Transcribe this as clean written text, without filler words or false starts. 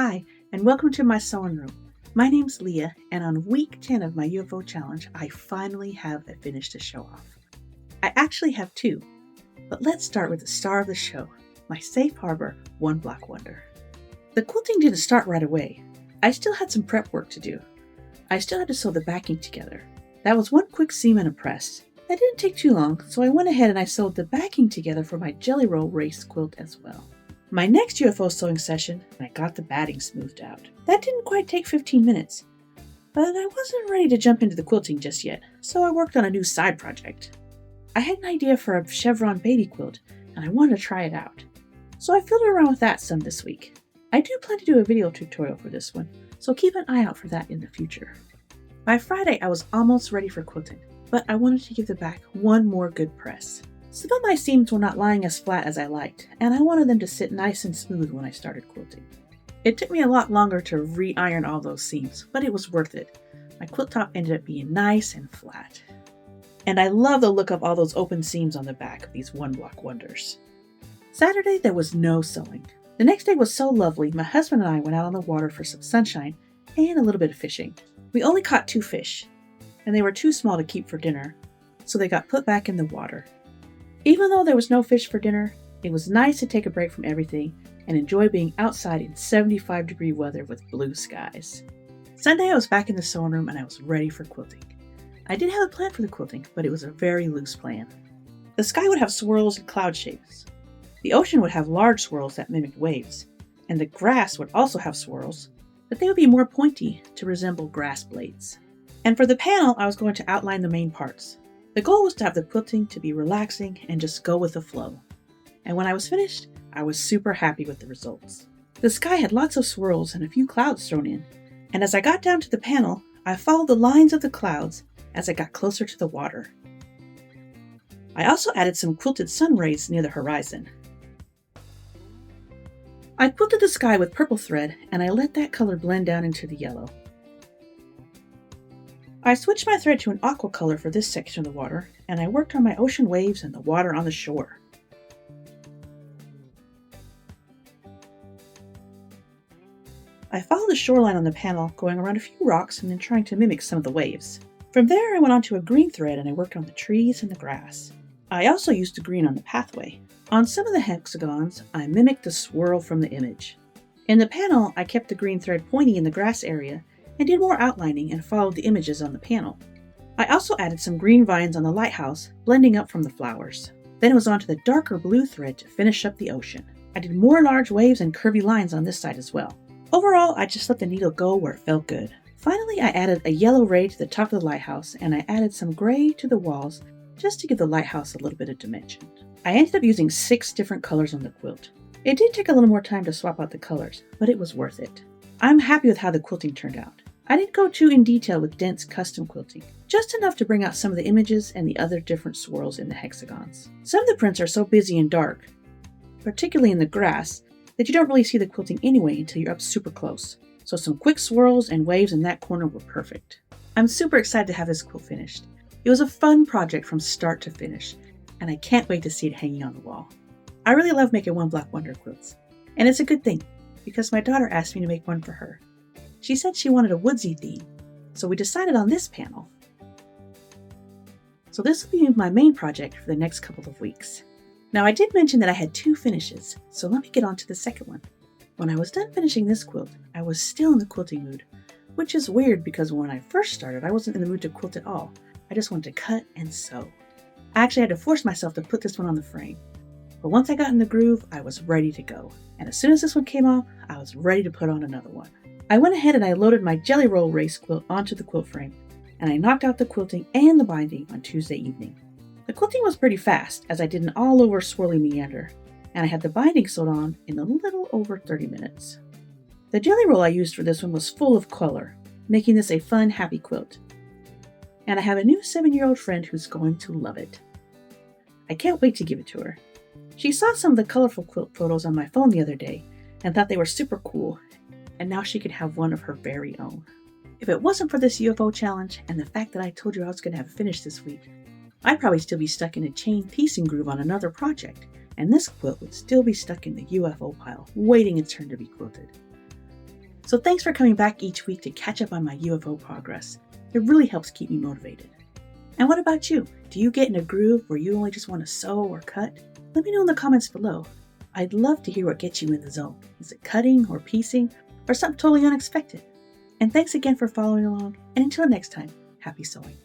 Hi, and welcome to my sewing room. My name's Leah, and on week 10 of my UFO challenge, I finally have a finish to show off. I actually have two, but let's start with the star of the show, my safe harbor one block wonder. The quilting didn't start right away. I still had some prep work to do. I still had to sew the backing together. That was one quick seam and a press. That didn't take too long, so I went ahead and I sewed the backing together for my jelly roll race quilt as well. My next UFO sewing session, I got the batting smoothed out. That didn't quite take 15 minutes, but I wasn't ready to jump into the quilting just yet, so I worked on a new side project. I had an idea for a chevron baby quilt, and I wanted to try it out. So I fiddled around with that some this week. I do plan to do a video tutorial for this one, so keep an eye out for that in the future. By Friday, I was almost ready for quilting, but I wanted to give the back one more good press. Some of my seams were not lying as flat as I liked, and I wanted them to sit nice and smooth when I started quilting. It took me a lot longer to re-iron all those seams, but it was worth it. My quilt top ended up being nice and flat. And I love the look of all those open seams on the back of these one block wonders. Saturday, there was no sewing. The next day was so lovely, my husband and I went out on the water for some sunshine and a little bit of fishing. We only caught 2 fish, and they were too small to keep for dinner, so they got put back in the water. Even though there was no fish for dinner, it was nice to take a break from everything and enjoy being outside in 75-degree weather with blue skies. Sunday, I was back in the sewing room and I was ready for quilting. I did have a plan for the quilting, but it was a very loose plan. The sky would have swirls and cloud shapes. The ocean would have large swirls that mimicked waves, and the grass would also have swirls, but they would be more pointy to resemble grass blades. And for the panel, I was going to outline the main parts. The goal was to have the quilting to be relaxing and just go with the flow. And when I was finished, I was super happy with the results. The sky had lots of swirls and a few clouds thrown in, and as I got down to the panel, I followed the lines of the clouds as I got closer to the water. I also added some quilted sun rays near the horizon. I quilted the sky with purple thread, and I let that color blend down into the yellow. I switched my thread to an aqua color for this section of the water, and I worked on my ocean waves and the water on the shore. I followed the shoreline on the panel, going around a few rocks and then trying to mimic some of the waves. From there, I went on to a green thread and I worked on the trees and the grass. I also used the green on the pathway. On some of the hexagons, I mimicked the swirl from the image. In the panel, I kept the green thread pointy in the grass area and did more outlining and followed the images on the panel. I also added some green vines on the lighthouse, blending up from the flowers. Then it was on to the darker blue thread to finish up the ocean. I did more large waves and curvy lines on this side as well. Overall, I just let the needle go where it felt good. Finally, I added a yellow ray to the top of the lighthouse, and I added some gray to the walls just to give the lighthouse a little bit of dimension. I ended up using 6 different colors on the quilt. It did take a little more time to swap out the colors, but it was worth it. I'm happy with how the quilting turned out. I didn't go too in detail with dense custom quilting, just enough to bring out some of the images and the other different swirls in the hexagons. Some of the prints are so busy and dark, particularly in the grass, that you don't really see the quilting anyway until you're up super close. So some quick swirls and waves in that corner were perfect. I'm super excited to have this quilt finished. It was a fun project from start to finish, and I can't wait to see it hanging on the wall. I really love making one block wonder quilts, and it's a good thing, because my daughter asked me to make one for her. She said she wanted a woodsy theme, so we decided on this panel. So this will be my main project for the next couple of weeks. Now I did mention that I had 2 finishes, so let me get on to the second one. When I was done finishing this quilt, I was still in the quilting mood, which is weird because when I first started, I wasn't in the mood to quilt at all. I just wanted to cut and sew. I actually had to force myself to put this one on the frame. But once I got in the groove, I was ready to go. And as soon as this one came off, I was ready to put on another one. I went ahead and I loaded my jelly roll race quilt onto the quilt frame, and I knocked out the quilting and the binding on Tuesday evening. The quilting was pretty fast, as I did an all-over swirly meander, and I had the binding sewed on in a little over 30 minutes. The jelly roll I used for this one was full of color, making this a fun, happy quilt. And I have a new 7-year-old friend who's going to love it. I can't wait to give it to her. She saw some of the colorful quilt photos on my phone the other day and thought they were super cool, and now she can have one of her very own. If it wasn't for this UFO challenge and the fact that I told you I was going to have it finished this week, I'd probably still be stuck in a chain piecing groove on another project, and this quilt would still be stuck in the UFO pile, waiting its turn to be quilted. So thanks for coming back each week to catch up on my UFO progress. It really helps keep me motivated. And what about you? Do you get in a groove where you only just want to sew or cut? Let me know in the comments below. I'd love to hear what gets you in the zone. Is it cutting or piecing or something totally unexpected? And thanks again for following along, and until next time, happy sewing.